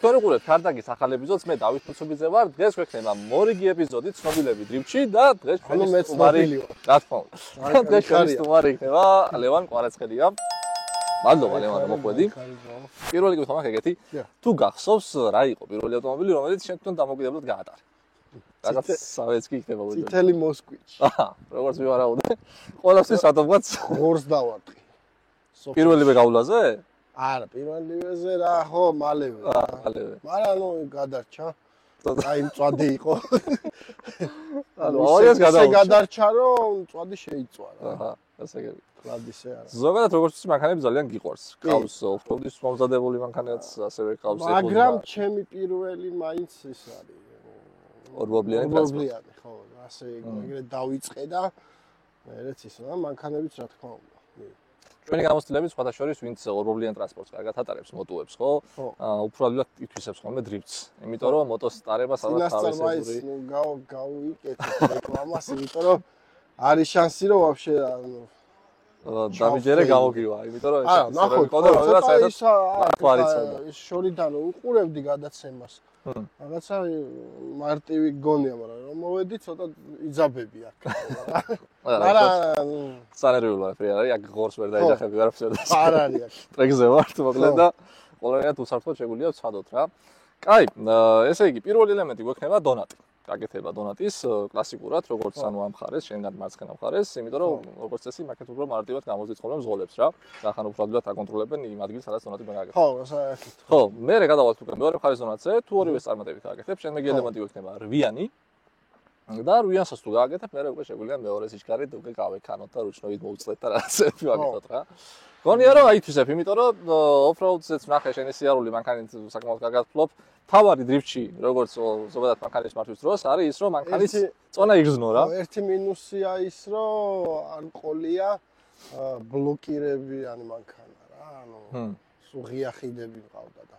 თქვენ უყურებთ ქარდაგის ახალ ეპიზოდს, მე დავით ფუცუბიძე ვარ. დღეს გვექნება მორიგი ეპიზოდი ცნობილები დრიფტში და დღეს ჩვენი სტუმარი, რა თქმა უნდა. დღეს ჩვენი სტუმარი იქნება ლევან კვარაცხელია. მადლობა ლევან, მოხვედი. პირველი კითხვა მაქვს ეგეთი. თუ გახსოვს რა იყო პირველი ავტომობილი, რომელიც შენ თვითონ დამოუკიდებლად გაატარე? რაღაც სავეცკი იქნება უძე. წითელი მოსკვიჩი. როგორც მივარაუდე. ყველასთვის რატომღაც ღორს დავარტყი. პირველივე გავლაზე? არა, პირველივეზე რა, ხო, მალევე. მალევე. მაგრამ ნუ გადარჩა. აი, მწვადი იყო. ანუ ოდეს გადარჩა, რომ მწვადი შეიწვა რა. აჰა, გასაგები. კლადისე არა. ზოგადად როგორც ის მანქანები ძალიან გიყვარს. ყავს ოფროუდის მომზადებული მანქანაც, ასევე ყავს ეხლა. მაგრამ ჩემი პირველი მაინც ის არის. ორბობლიანი ტრანსპორტი. ხო, ასე ეგრე დავიწყე და მეც ის რა მანქანებიც რა თქმა უნდა. ჩვენი გამოცდილები სხვათა შორის ვინც ორბობლიან ტრანსპორტს კარგად ატარებს მოტუებს, ხო? უფრო ადვილად ითვისებს ხოლმე დრიფტს. იმიტომ რომ მოტოს ტარება სადაც თავისებური. ნუ გავიკეთებ რეკლამას, იმიტომ რომ არის შანსი რომ ვაფშე დამიჯერე გამოგივა, იმიტომ რომ არა, ნახოთ, როდესაც საერთოდ თვალიცოდა. შორიდან უყურებდი გადაცემას. რაღაცა მარტივი გონია, მაგრამ რომ მოვედი ცოტა იძაბები აქ. მაგრამ სანერვიულო არის, აქ ღორს ვერ დაიჯახები, არაფერს ვერ არ არის აქ. ტრეკზე ვარ, მოკლედ და ყველანაირად უსაფრთხოდ შეგვიძლია ვცადოთ რა. კაი, ესე იგი, პირველი ელემენტი გვექნება დონატი. გაკეთება დონატის კლასიკურად, როგორც ანუ ამ მხარეს, შენგან მარცხენა მხარეს, იმიტომ რომ როგორც წესი, მაკეთ უფრო მარტივად გამოძით ხოლმე მზღოლებს რა. ახან უფრო ადვილად აკონტროლებენ იმ ადგილს, სადაც დონატი მოგაკეთება. ხო, საერთოდ. ხო, მე გადავალთ უკვე მეორე მხარეს დონატზე, თუ ორივე წარმატებით გააკეთებ, შენ მეგი ელემენტი გვექნება რვიანი. და რვიანსაც თუ გააკეთებ, მე უკვე შეგვიძლია მეორე სიჩქარით უკვე გავექანოთ და რუჩნობით მოვუწყდეთ და რაღაცები ვაკეთოთ რა. გონია რომ აითვისებ, იმიტომ რომ ოფროუდზეც ვნახე შენი სიარული მანქანით საკმაოდ კარგად ფლობ. თავარი დრიფტში, როგორც ზოგადად მანქანის მართვის დროს, არის ის, რომ მანქანის წონა იგრძნო რა. ერთი მინუსია ის, რომ არ ყოლია ბლოკირებიანი მანქანა რა, ანუ სულ ღია ხიდები მყავდა და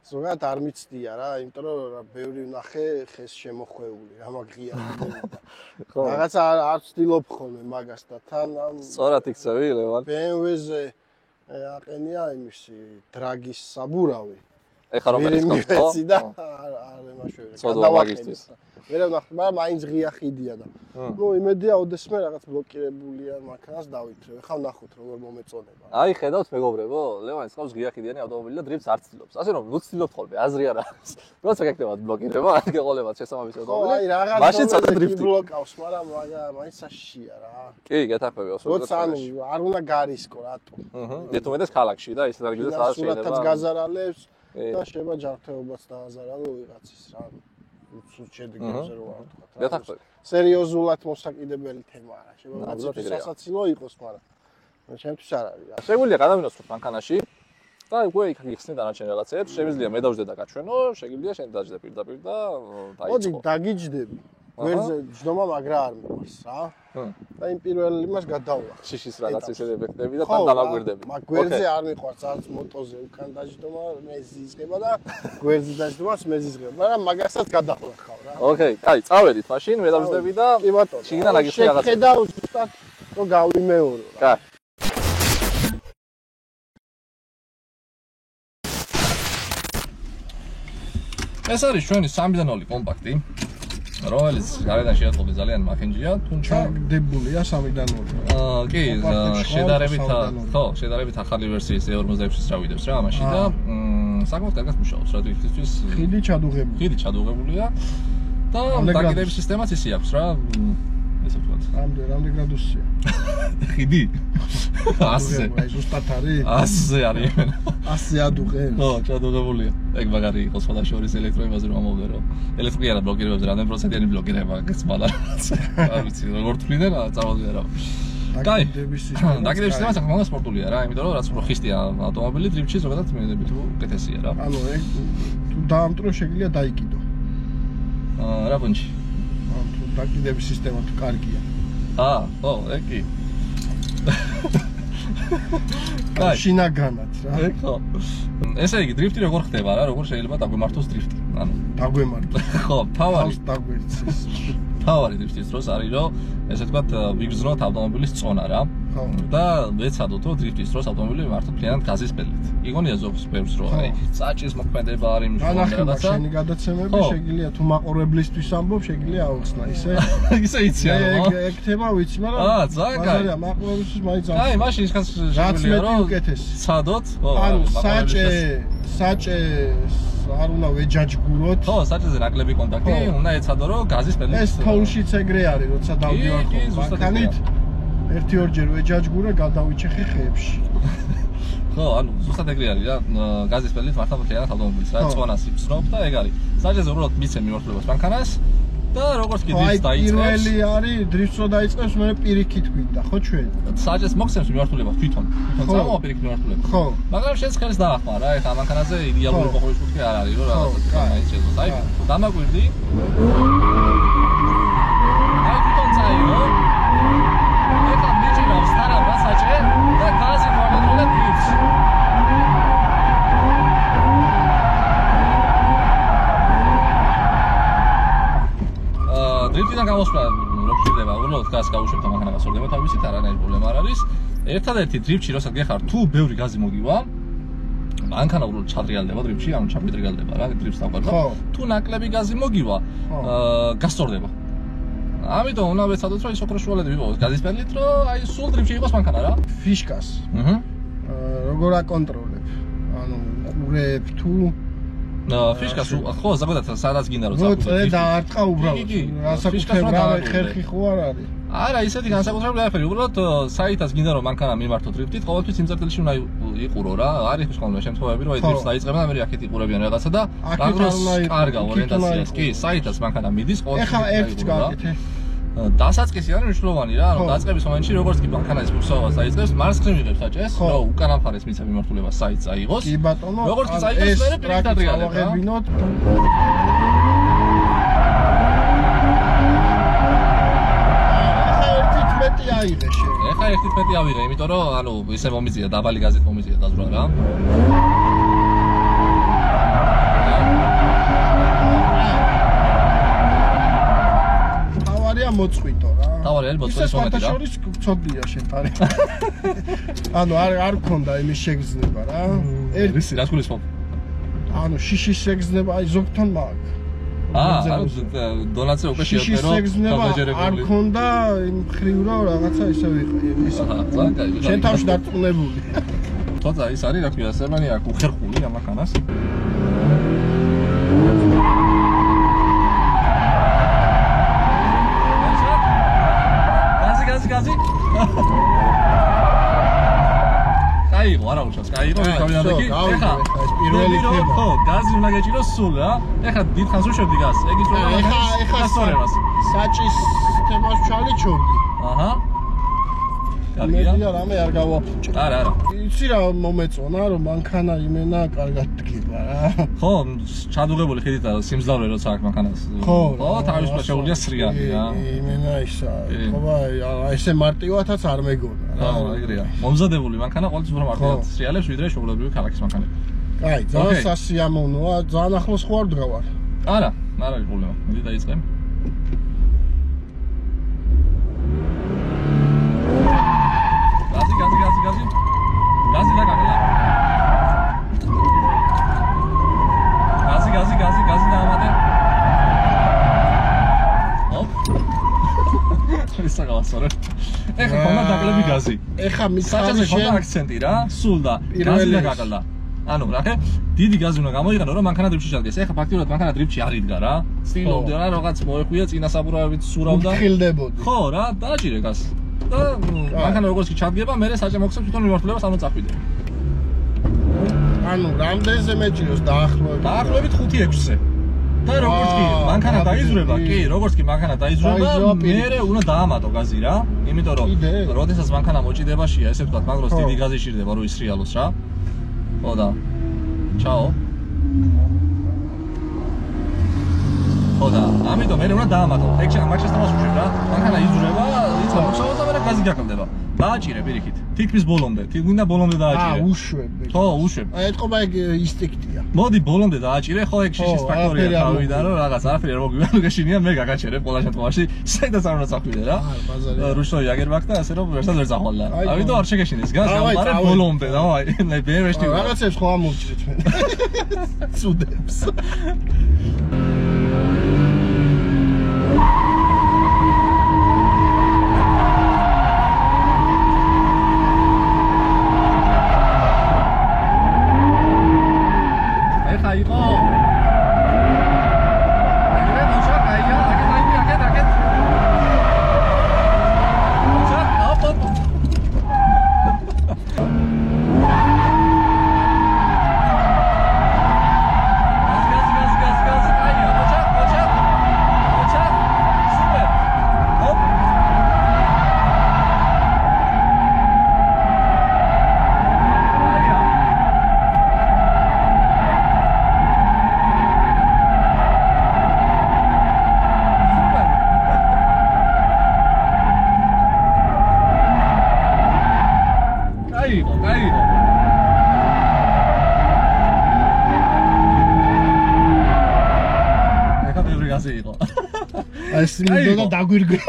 ზოგადად არ მიცდია რა, იმიტომ რომ ბევრი ვნახე ხეს შემოხვეული რა მაგღია ხიდები. ხო. რაღაცა არ ვცდილობ ხოლმე მაგას და თან ამ სწორად იქცევი ლევან. BMW-ზე აყენია იმისი დრაგის საბურავი. ეხლა რომ მეცი და არ ემაშვერე. გადავაკეთეს. მე ვნახე, მაგრამ მაინც ღია ხიდია და ნუ იმედია ოდესმე რაღაც ბლოკირებულია მანქანას დავითრევ. ეხლა ვნახოთ როგორ მომეწონება. აი ხედავთ მეგობრებო, ლევანის ყავს ღია ხიდიანი ავტომობილი და დრიფტს არ ცდილობს. ასე რომ ნუ ცდილობთ ხოლმე, აზრი არ არის. როცა გეკნებათ ბლოკირება, ან გეყოლებათ შესაბამის ავტომობილი. აი რაღაც მაშინ ცოტა დრიფტი ბლოკავს, მაგრამ მაინც საშია რა. კი, გეთახმები როცა ანუ არ უნდა გარისკო რატო. მეტუმეტეს ქალაქში და ისეთ ადგილზე სადაც შეიძლება. სურათაც გაზარალებს და შეება ჯანმრთელობაც დააზარალო ვიღაცის რა. უცუდ შედეგებზე რო არ ვთქვა. გეთახმები. სერიოზულად მოსაკიდებელი თემა არა. შეიძლება ვიღაცის სასაცილო იყოს, მაგრამ ჩემთვის არ არის. შეგვიძლია გადავინაცვლოთ მანქანაში და უკვე იქ გიხსნი დანარჩენ რაღაცეებს. შეგვიძლია მე დავждე და გაჩვენო, შეგვიძლია შენ დაждე პირდაპირ და დაიწყო. მოდი დაგიჯდები. გვერდზე ჯდომა მაგრა არ მიყვარს რა. და იმ პირველ იმას გადავლა. შიშის რაღაც ისე ეფექტები და თან დამაგვირდები. მაგ გვერდზე არ მიყვარს, არც მოტოზე უკან დაждომა, მეზიზღება და გვერდზე დაждომას მეზიზღება, მაგრამ მაგასაც გადავლა ხავ რა. ოკეი, კაი, წავედით მაშინ, მე დავждები და კი ბატონო. შიგნიდან აგიხსნი რაღაც. შეხედავ ზუსტად რომ გავიმეორო რა. კაი. ეს არის ჩვენი 3.0 კომპაქტი. რომელიც გარედან შეატყობი ძალიან მახინჯია, თუმცა დებულია 3.0. კი, შედარებით ახალი ვერსიის E46-ის წავიდებს რა ამაში და საკმაოდ კარგად მუშაობს რა თვითონ. ხიდი ჩადუღებულია და დაკიდების სისტემაც ისე აქვს რა. ესე ვთქვათ. რამდენი გრადუსია? ხიდი 100. აი ზუსტად არის? 100 არის. 100 ადუღე? ხო, ჩადუღებულია. ეგ მაგარი იყო სხვა შორის ელექტროებაზე რომ ამოვდე რომ ელექტრიკა არა ბლოკირებებზე რამდენი პროცენტიანი ბლოკირება გეცმადა. არ ვიცი როგორ თვლიდან წავოდი რა. დაკიდების სისტემა საკმაოდ სპორტულია რა, იმიტომ რომ რაც უფრო ხისტია ავტომობილი დრიფტში ზოგადად მეძებით უკეთესია რა. ანუ ეგ თუ დაამტრო შეგიძლია დაიკიდო. რა პუნჩი? თუ დაკიდების სისტემა თუ კარგია. ხო, ეგ კი. კაი, შინაგანად რა. ხო. ესე იგი, დრიფტი როგორ ხდება რა, როგორ შეიძლება დაგვემართოს დრიფტი? ანუ დაგვემართოს. ხო, თავარი დაგვერცეს. მთავარი დრიფტის დროს არის რომ ესე ვთქვათ ვიგრძნოთ ავტომობილის წონა რა. და ვეცადოთ რომ დრიფტის დროს ავტომობილი მართო ფლიანად გაზის პედალით. იგონია ზოგს ბევრს რომ აი წაჭის მოქმედება არის მნიშვნელოვანი რაღაცა. შენი გადაცემები შეგიძლია თუ მაყურებლისთვის ამბობ, შეგიძლია აუხსნა ისე. ისე იცი არა. ეგ თემა ვიცი, მაგრამ ბაზარია მაყურებლისთვის მაინც აუხსნა. აი, მაშინ ის ხანს შეგვიძლია რომ ცადოთ, ხო. ანუ საჭე არ უნდა ვეჯაჯგუროთ. ხო, საჭეზე ნაკლები კონტაქტი, უნდა ეცადო რომ გაზის პედალით. ეს თოვლშიც ეგრე არის, როცა დავდივართ ბანკანით. ერთი-ორჯერ ვეჯაჯგურე, გადავიჩეხე ხეებში. ხო, ანუ ზუსტად ეგრე არის რა, გაზის პედალით მართლა მთლიანად ავტომობილს რა, წონას იბრძნობ და ეგ არის. საჭეზე უბრალოდ მიცემ მიმართულებას ბანკანას და როგორც კი დრიფტს დაიწყებს. პირველი არის დრიფტს რო დაიწყებს, მე პირიქით გვინდა, ხო ჩვენ? საჭეს მოხსენს მიმართულებას თვითონ წამოვა პირიქით მიმართულება. ხო. მაგრამ შენს ხელს დაახმარ რა, ეხლა მანქანაზე იდეალური მოხმარის კუთხე არ არის, რომ რაღაცა მაინც შეძლოს. აი, დამაგვირდი. აი, თვითონ წაიღო. ეხლა მიჭირავს თანაბა საჭე და გაზი მომენტულად გვირს. დრიფტიდან გამოსვლა რო გჭირდება, უბრალოდ გაზს გავუშვებთ და მანქანა გასორდება თავისით, არანაირი პრობლემა არ არის. ერთადერთი დრიფტში როცა გეხარ თუ ბევრი გაზი მოგივა, მანქანა უბრალოდ ჩადრიალდება დრიფტში, ანუ ჩაფიდრიალდება რა, დრიფტს დავყარდა. თუ ნაკლები გაზი მოგივა, გასწორდება. ამიტომ უნდა ვეცადოთ რომ ის ოქროშუალედი ვიყოს გაზის პედალით, რომ აი სულ დრიფტში იყოს მანქანა რა. ფიშკას. როგორ აკონტროლებ? ანუ ყურებ თუ ფიშკას ხო ზოგადად სადაც გინდა რომ წახვიდე. მოწე და არტყა უბრალოდ. განსაკუთრებით ხერხი ხო არ არის. არა, ისეთი განსაკუთრებული არაფერი, უბრალოდ საითაც გინდა რომ მანქანა მიმართო დრიფტით, ყოველთვის იმ წერტილში უნდა იყურო რა. არის ხოლმე შემთხვევები, რომ აი დრიფტს დაიწყებენ და მე აქეთ იყურებიან რაღაცა და მაგრამ კარგა ორიენტაციას კი, საითაც მანქანა მიდის, ყოველთვის ეხლა ერთს გავაკეთე. დასაწყისი არის მნიშვნელოვანი რა, ანუ დაწყების მომენტში როგორც კი მანქანის ფიქსავას დაიწყებს, მარცხნივ იღებს საჭეს, რომ უკანა მხარეს მიცემ მიმართულებას საით წაიღოს. კი ბატონო. როგორც კი წაიღოს, მე პირიქით ადრიალებ რა. აიღე შე. ეხა 1.11 ავიღე, იმიტომ რომ ანუ ისე მომიწია, დაბალი გაზით მომიწია დაზრა რა. თავარია მოწყვიტო რა. თავარი არის მოწყვეტის მომენტი რა. ის შორის გწოდია შენ თარი. ანუ არ გქონდა იმის შეგრძნება რა. ისი რა გულისხმობ? ანუ შიშის შეგრძნება აი ზოგთან მაქვს. ანუ დონაცე უკვე შეეწერო გამეჯერებული. არ მქონდა იმ ხრივ რა რაღაცა ისე ვიყო. შენ თავში დარწმუნებული. თოცა ის არის რა ქვია, სერმანი აქვს უხერხული ამ მანქანას. გაზი. კაიღო, არა უშავს, კაიღო, ვიქავიანდა კი. ეხა ეს პირველი თემა. ხო, გაზი უნდა გეჭიროს სულ რა. ეხა დიდხანს უშვებდი გაზს. ეგ ის რომ ეხა საჭის თემას ჩალიჩორდი. აჰა. კარგია. მე რამე არ გავაფუჭე. არა. იცი რა მომეწონა რომ მანქანა იმენა კარგად დგება რა. ხო, ჩადუღებული ხედით და სიმძლავრე როცა აქვს მანქანას. ხო, თავისუფლად შეუძლია სრიალი რა. იმენა ისა. ხოვა ესე მარტივათაც არ მეგონა რა. ხო, ეგრეა. მომზადებული მანქანა ყოველთვის უფრო მარტივად სრიალებს ვიდრე შეუულებრივი ქალაქის მანქანები. კაი, ძალიან სასიამოვნოა, ძალიან ახლოს ხო არ დგავარ? არა, არ არის პრობლემა. მიდი დაიწყებ. გაზი და გაგელა. გაზი და ამატე. ოპ. ისე გავასწორე. ეხა ხომა დაკლები გაზი. ეხა საჭაზე ხომა აქცენტი რა, სულ და გაზი და გაგელა. ანუ რა ხე? დიდი გაზი უნდა გამოიყენო რომ მანქანა დრიფტში ჩადგეს. ეხა ფაქტიურად მანქანა დრიფტში არ იდგა რა. სტილობდა რა, რაღაც მოეხვია წინა საბურავით სურავდა. ხილდებოდი. ხო რა, დააჭირე გაზს. და მანქანა როგორც კი ჩადგება, მე საჭე მოხსებს თვითონ მიმართულებას ამო წახვიდე. ანუ რამდენზე მეჭიროს დაახლოებით 5-6-ზე. და როგორც კი მანქანა დაიზრება, კი, როგორც კი მანქანა დაიზრება, მე უნდა დაამატო გაზი რა. იმიტომ რომ როდესაც მანქანა მოჭიდებაშია, ესე ვთქვათ, მაგროს დიდი გაზი ჭირდება, რომ ისრიალოს რა. ხო და. ჩაო. ხო და, ამიტომ მე უნდა დაამატო. ეგ მაგ შეცდომას უშვებ რა. მანქანა იზრება, იცი მოხსოვს და მე გაზი გაკლდება. დააჭირე პირიქით. თითქმის ბოლომდე. თითქმის ბოლომდე დააჭირე. უშვები. ხო, უშვები. ეთყობა ეგ ინსტინქტია. მოდი ბოლომდე დააჭირე, ხო ეგ შიშის ფაქტორია თავიდან, რომ რაღაც არაფერი არ მოგვივალ გაშინია, მე გაგაჩერებ ყველა შემთხვევაში. საერთოდ არ უნდა წახვიდე რა. რუშნო იაგერბაქ და ასე რომ ვერსაც ვერ წახვალდა. ამიტომ არ შეგეშინეს. გას გამყარე ბოლომდე, დავაი. მე ვეშტი. რაღაცებს ხო ამოვჭრით მე. ცუდებს. ეს მინდოდა დაგვირგვე.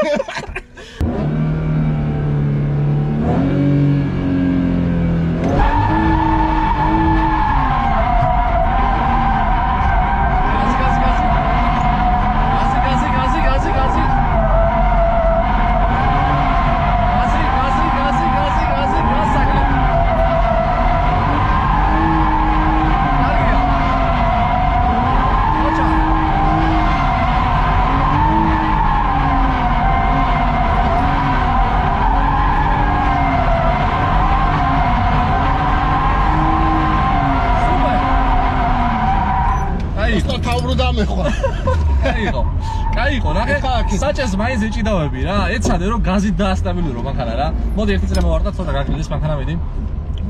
კაიყო, რა ხე საჭეს მაინც ეჭიდავები რა. ეცადე რომ გაზით დაასტაბილურო მანქანა რა. მოდი ერთი წრე მოვარდა, ცოტა გაგლიდეს მანქანა მიდი.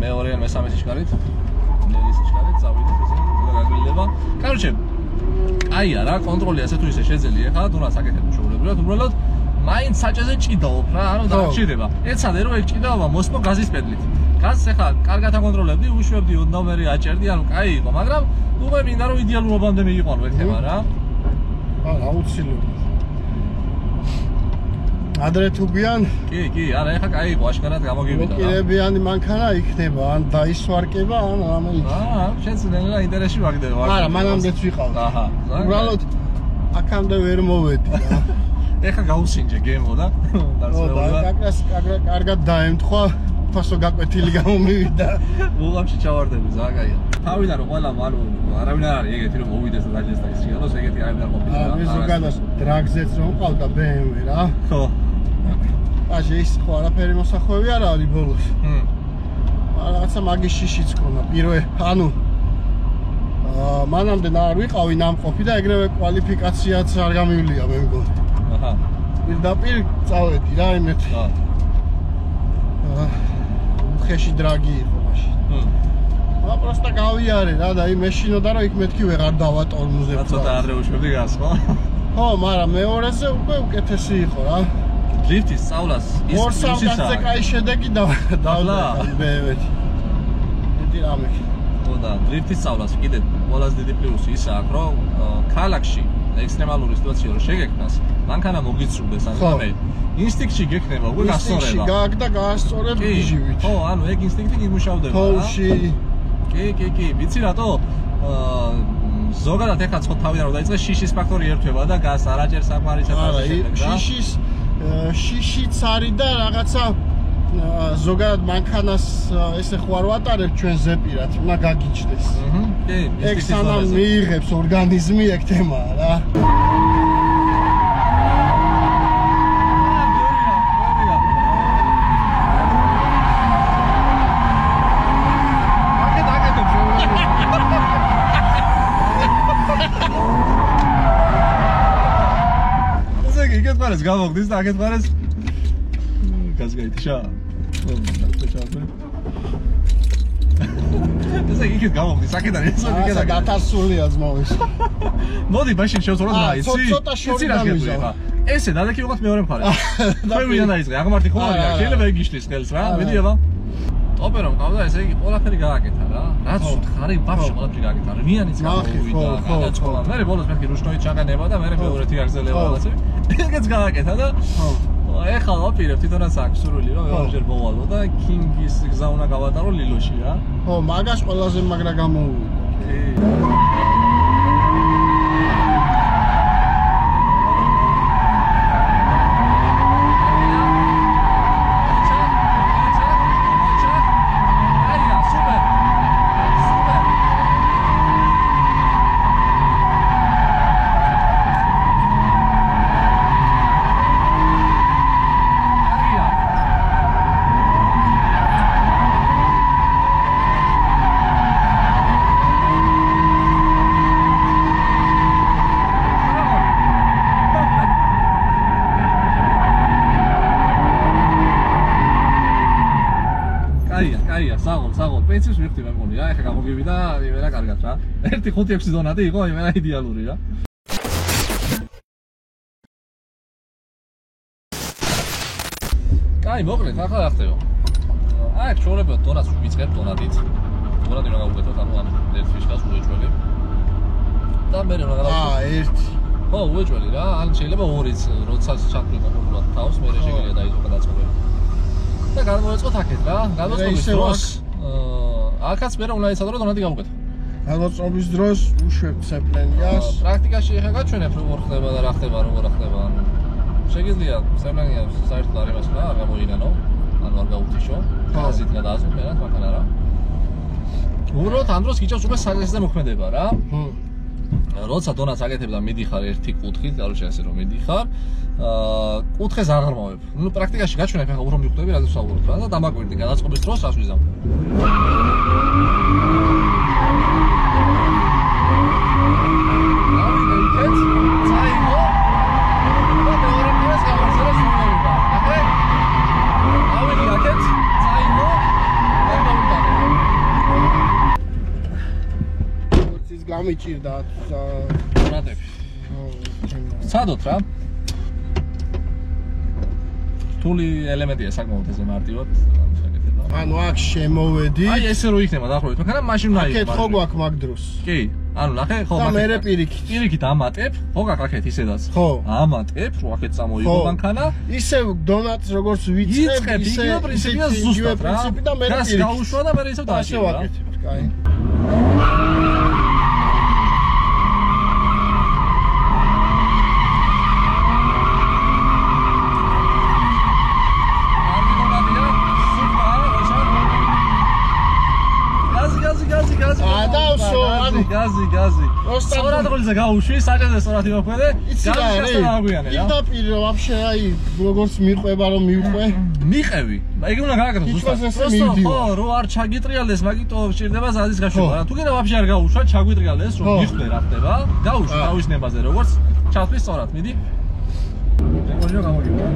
მეორე ან მესამე სიჩქარით. ნელი სიჩქარით წავიდეთ ესე, ცოტა გაგლილდება. კაროჩე, აია რა, კონტროლი ასე თუ ისე შეძელი ხა, თუ რა საკეთებ შეულებრივად, უბრალოდ მაინც საჭეზე ჭიდაობ რა, ანუ დაგჭირდება. ეცადე რომ ეგ ჭიდაობა მოსპო გაზის პედლით. გაზს ახლა კარგად აკონტროლებდი, უშვებდი ოდნავ აჭერდი, ანუ კაიყო, მაგრამ უკვე მინდა რომ იდეალურობამდე მიიყვანო ეხება რა. არა, აუცილებლად. ადრე თუ გვიან? კი, არა, ეხა კაიყო, აშკარად გამოგივიდა. მოკირებიანი მანქანა იქნება, ან დაისვარკება, ან რამე იქნება. შეცდენელა ინტერესში ვაგდებ. არა, მანამდეც ვიყავ. აჰა. უბრალოდ აქამდე ვერ მოვედი რა. ეხა გაუსინჯე გემო და დასწრებული. კარგად დაემთხვა. ფასო გაკვეთილი გამომივიდა. უღამში ჩავარდები, ზაგაია. თავიდან რომ ყველა ანუ არავინ არ არის ეგეთი რომ მოვიდეს და დაჭდეს და ის შეალოს ეგეთი არავინ არ ყოფილა. მე ზოგადად დრაგზეც რომ ყავდა BMW რა. ხო. აშე ის ხო არაფერი მოსახვევი არ არის ბოლოს. რაღაცა მაგის შიშიც ქონა. პირველ ანუ მანამდე არ ვიყავი ნამყოფი და ეგრევე კვალიფიკაციაც არ გამივლია მე მგონი. აჰა. პირდაპირ წავედი რა იმეთ. ხეში დრაგი იყო მაშინ. просто გავიარე რა და იმ მეშინოდა რომ იქ მეთქი ვეღარ დავატორმუზებ. რა ცოტა ადრე უშვებდი გას ხო? ხო, მაგრამ მეორეზე უკვე უკეთესი იყო რა. დრიფტის სწავლას ის ისიცაა. 2-3 კაი შედეგი დავდა BMW-ით. მეტი რამე. ხო და დრიფტის სწავლას კიდე ყველაზე დიდი პლუსი ის აქვს რომ ქალაქში ექსტრემალური სიტუაცია რომ შეგექმნას, მანქანა მოგიწრუდეს ანუ მე ინსტინქტი გექნება, უკვე გასწორება. ინსტინქტი გააკ და გაასწორებ გიჟივით. ხო, ანუ ეგ ინსტინქტი იმუშავდება რა. ფოლში. კი, ვიცი რატო? ზოგადად ეხლა ხო თავიდან რომ დაიწყე შიშის ფაქტორი ერთვება და გას არაჭერ საკმარისად ასე შემდეგ რა. შიშიც არის და რაღაცა ზოგადად მანქანას ესე ხო არ ვატარებ ჩვენ ზეპირად, უნდა გაგიჩნდეს. კი, ეგ სანამ მიიღებს ორგანიზმი ეგ თემაა რა. ეს გამოგდის და აქეთ მხარეს გაზ გაითიშა. ესე იქით გამოგდის, აქედან ეს იქედა გათასულია ძმოვის. მოდი მაშინ შევწოროთ მაიცი. ცოტა შორი გამიზავა. ესე დადექი ვიყავთ მეორე მხარე. თქვენ ვიდან დაიწყე? აღმართი ხო არის? შეიძლება იგიშლის ხელს რა. მედი აბა. ოპერა მყავდა, ესე იგი ყველაფერი გააკეთა რა. რაც უთხარი ბავშვი ყველაფერი გააკეთა. რვიანიც გამოვიდა, გადაწყვეტა. მე ბოლოს მეთქი რუშნოით ჩაგანება და მე მეორეთი აგზელება რაღაცები. ეგეც გააკეთა და ეხლა ვაპირებ თვითონაც აქვს სურვილი რომ მეორჯერ მოვალო და კინგის გზა უნდა გავატარო ლილოში რა. ხო, მაგას ყველაზე მაგრა გამოვიდა. საღოლ პრინციპს მივხვდი მე მგონი რა ეხლა გამოგივიდა იმენა კარგად რა 1.5-6 დონატი იყო იმენა იდეალური რა კაი მოკლედ ახლა რა ხდება აი ჩორებად დონატს ვიწყებ დონატით დონატი რა გავუკეთოთ ანუ ამ ერთ ფიშკას უეჭველი და მე რა ერთი ხო უეჭველი რა ან შეიძლება ორიც როცა ჩაკვირდა მოკლედ თავს მე შეიძლება დაიწყო გადაწყობები და გამოეწყოთ აქეთ რა გამოწყობის დროს აქაც მე რა უნდა იცოდო რომ დონატი გავუკეთო გამოწყობის დროს უშვებთ სეპლენიას პრაქტიკაში ეხა გაჩვენებ როგორ ხდება და რა ხდება როგორ ხდება ანუ შეგიძლია სეპლენია საერთოდ არ იმას რა გამოინანო ანუ არ გაუთიშო გაზით გადააზრდ მერად მაგან არა უბრალოდ ამ დროს გიჭავს უკვე საგეზზე მოქმედება რა როცა დონატს აკეთებ და მიდიხარ ერთი კუთხით, короче, ასე რომ მიდიხარ, კუთხეს აღრმავებ. ნუ პრაქტიკაში გაჩვენებ ახლა უბრალოდ მიხვდები რა ვსაუბრობ რა და დამაკვირდი გადაწყობის დროს რას ვიზამ. გამიჭირდა დონატები. სცადოთ რა. რთული ელემენტია საკმაოდ ესე მარტივად შეგეთება. ანუ აქ შემოვედი. აი ესე რო იქნება დაახლოებით, მაგრამ მაშინ უნდა იქნება. აქეთ ხო გვაქვს მაგ დროს. კი. ანუ ნახე, ხო მაგ. და მე პირიქით. პირიქით ამატებ, ხო გაკეთეთ ისედაც. ხო. ამატებ, რო აქეთ წამოიღო მანქანა. ისე დონატს როგორც ვიწყებ, ისე პრინციპია ზუსტად რა. და მე პირიქით. გას გაუშვა და მე ისევ დააჭირა. ვაკეთებ, კაი. გაზი. სწორად ყოლზე გაუშვი, საჭადე სწორად იმოქმედე. გაზი აღგვიანე რა. იდაპირე ვაფშე აი როგორც მიყვება რომ მივყვე. მიყევი. ეგ უნდა გააკეთო ზუსტად. ხო, რო არ ჩაგიტრიალდეს, მაგიტო სჭირდება ზადის გაშვება რა. თუ კიდე ვაფშე არ გაუშვა, ჩაგვიტრიალდეს, რომ მიხვდე რა ხდება. გაუშვი თავისნებაზე როგორც ჩათვლის სწორად, მიდი. ეგ გამოგივა.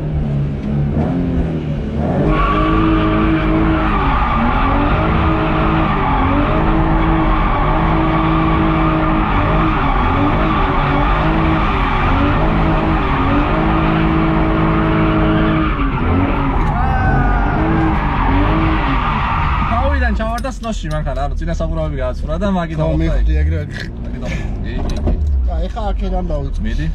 ჩავარდა სნოში მანქანა, ანუ წინა საბურავები გააცურა და მაგი დავხდა. მივხვდი ეგრევე. მაგი დავხდა. აი, ხა აქედან დავიწყე. მიდი.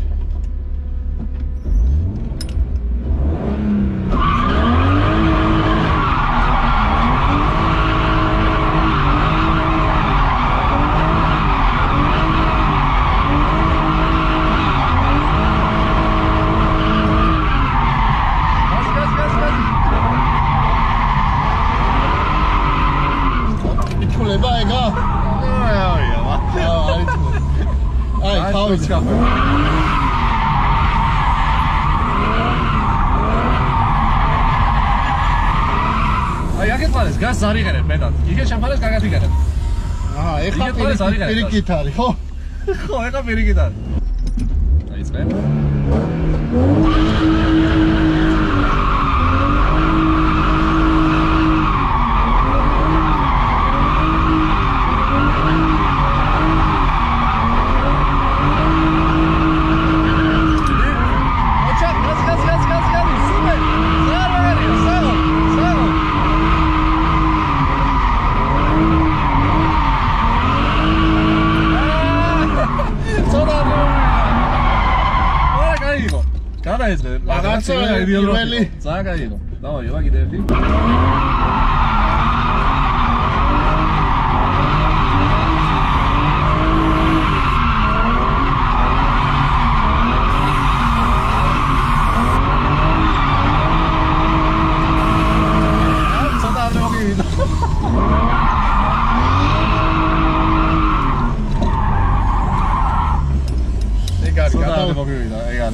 აი აქეთ ხარ ეს გაზს არ იღერებ მეტად. იქე შემხარეს კარგად იღერებ. აჰა, ეხლა პირიქით არის, ხო? ხო, ეხლა პირიქით არის. დაიწყე. ოჩა გადაეწრე. რაღაცა პირველი. ძალიან კაი იყო. დავაი, აბა კიდე ერთი.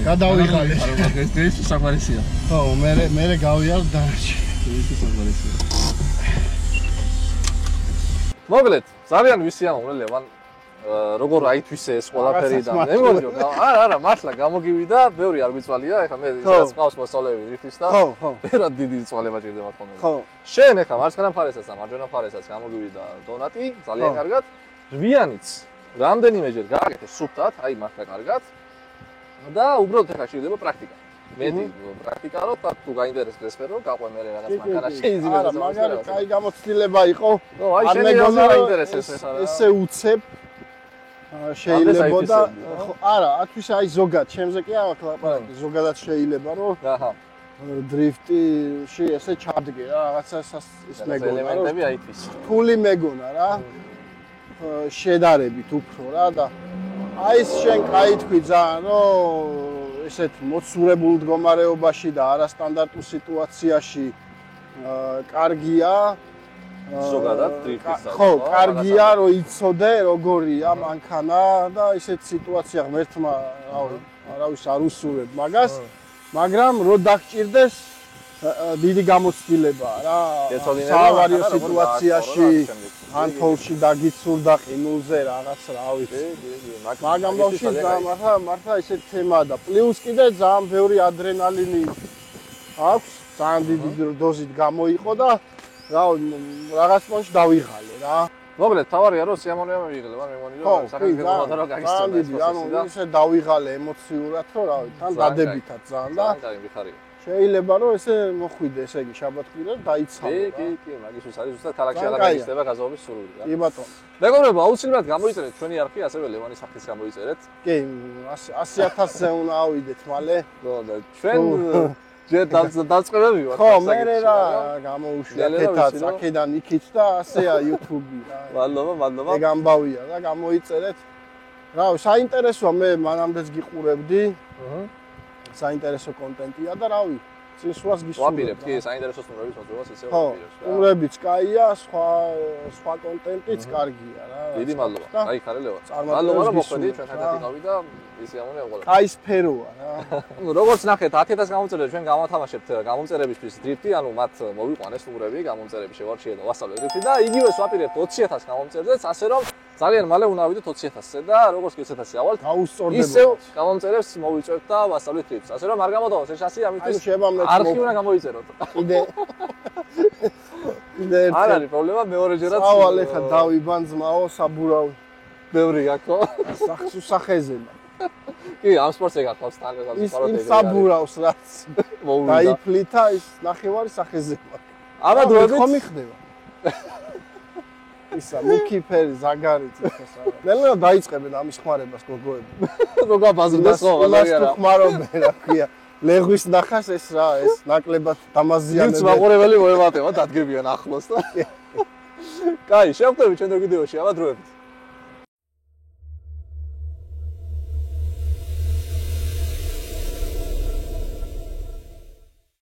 გადავიღალე. ეს საყვარესია. ხო, მე გავიარ დანარჩი. ეს საყვარესია. მოგლეთ, ძალიან ვისიამოვნე ლევან. როგორ აითვისე ეს ყველაფერი და მე მგონი არა, მართლა გამოგივიდა, ბევრი არ გვიწვალია, ეხლა მე ისაც ყავს მოსწავლეები რითის და ბევრად დიდი წვალება ჭირდება თქონდა. ხო. შენ ეხლა მარცხენა მხარესაც და მარჯვენა მხარესაც გამოგივიდა დონატი, ძალიან კარგად. რვიანიც რამდენიმეჯერ გააკეთე სუფთად, აი მართლა კარგად. და უბრალოდ ეხლა შეიძლება პრაქტიკა. მეტი პრაქტიკარო და თუ გაინტერესებს ეს სფერო, გაყვე მე რაღაც მანქანა შეიძლება არა, მაგარი კაი გამოცდილება იყო. არ მეგონა გაინტერესებს ეხლა. ესე უცებ შეიძლება და არა, ათვის აი ზოგად, ჩემზე კი არ ვაკლებარები, ზოგადად შეიძლება რომ აჰა დრიფტში ესე ჩადგე რა, რაღაცა ის მეგონა რომ ელემენტები აითვის. ფული მეგონა რა. შედარებით უფრო რა და აი ეს შენ კაი თქვი ძალიან რომ ესეთ მოცურებულ მდგომარეობაში და არასტანდარტულ სიტუაციაში კარგია ზოგადად დრიფტის ხო, კარგია რომ იცოდე როგორია მანქანა და ესეთ სიტუაცია ღმერთმა არავის არ უსურვებ მაგას, მაგრამ რო დაგჭირდეს დიდი გამოცდილებაა რა. საავარიო სიტუაციაში ან თოლში დაგიცურდა ყინულზე რაღაც რა ვიცი. მაგამ ბავშვი მართლა ესეთ თემაა და პლუს კიდე ძალიან ბევრი ადრენალინი აქვს, ძალიან დიდი დოზით გამოიყო და რაღაც პონჩი დავიღალე რა. მოგლეთ, თავარია რომ სიამოვნეა მივიღე, მაგრამ მე მგონი რომ საკითხი გონოდა რომ გაგისწორდა ეს პროცესი და ისე დავიღალე ემოციურად რომ რა ვიცი, თან დადებითად ძალიან და კაი მიხარია. შეიძლება რომ ესე მოხვიდე, ესე იგი შაბათ-კვირა დაიცავო. კი, მაგისთვის არის ზუსტად ქალაქში აღარ გაზრდობის სურვილი რა. კი ბატონო. მეგობრებო, აუცილებლად გამოიწერეთ ჩვენი არქი, ასევე ლევანის არქის გამოიწერეთ. კი, 100,000-ზე უნდა ავიდეთ მალე. ხო და ჩვენ ჯერ დაწყებები ვართ. ხო, მე რა გამოუშვია კეთაც, აქედან იქით და ასეა YouTube-ი რა. მადლობა. ეგ ამბავია და გამოიწერეთ. რა, საინტერესოა, მე მანამდეც გიყურებდი. საინტერესო კონტენტია და რავი, წინსვლას გისურვებ. ვაპირებ, კი, საინტერესო სტუმრების მოძრაობას ისე ვაპირებ. სტუმრებიც კაია, სხვა კონტენტიც კარგია რა. დიდი მადლობა. აი, ხარე ლევან. მადლობა რომ მოხვედი ჩვენთან დაგიყავი და ისე ამონია ყველა. აი სფეროა რა. როგორც ნახეთ, 10,000 გამომწერეთ, ჩვენ გამოვთამაშებთ გამომწერებისთვის დრიფტი, ანუ მათ მოვიყვანეს სტუმრები, გამომწერები შევარჩიეთ და ვასწავლეთ დრიფტი და იგივეს ვაპირებთ 20,000 გამომწერდეს, ასე რომ ძალიან მალე უნდა ავიდეთ 20,000-ზე და როგორც კი 20,000-ზე ავალთ, ისევ გამომწერებს მოვიწევთ და ვასწავლეთ დრიფტს. ასე რომ არ გამოდავალთ ეს ჩასი ამისთვის არქი უნდა გამოიწეროთ. კიდე არ არის პრობლემა, მეორეჯერაც ავალ ეხა დავიბან ძმაო საბურავი. ბევრი გაქო. სახეზე. კი, ამ სპორტს ეგახავს თან ეს სპორტი. ის საბურავს რაც დაიფლითა ის ნახევარი სახეზე. ამა დროებით ხომ იხდება. ისა მუქი ფერი ზაგარიც ეხა არა. ნელა დაიწყებენ ამის ხმარებას გოგოები. როგორ ბაზრდეს ხო, მაგარი არა. ხმარობენ რა ქვია. ლეგვის ნახას ეს რა, ეს ნაკლებად დამაზიანებენ. ვინც მაყურებელი მოემატება, დადგებიან ახლოს და. კაი, შევხვდებით ჩვენ ვიდეოში, ამა დროებით.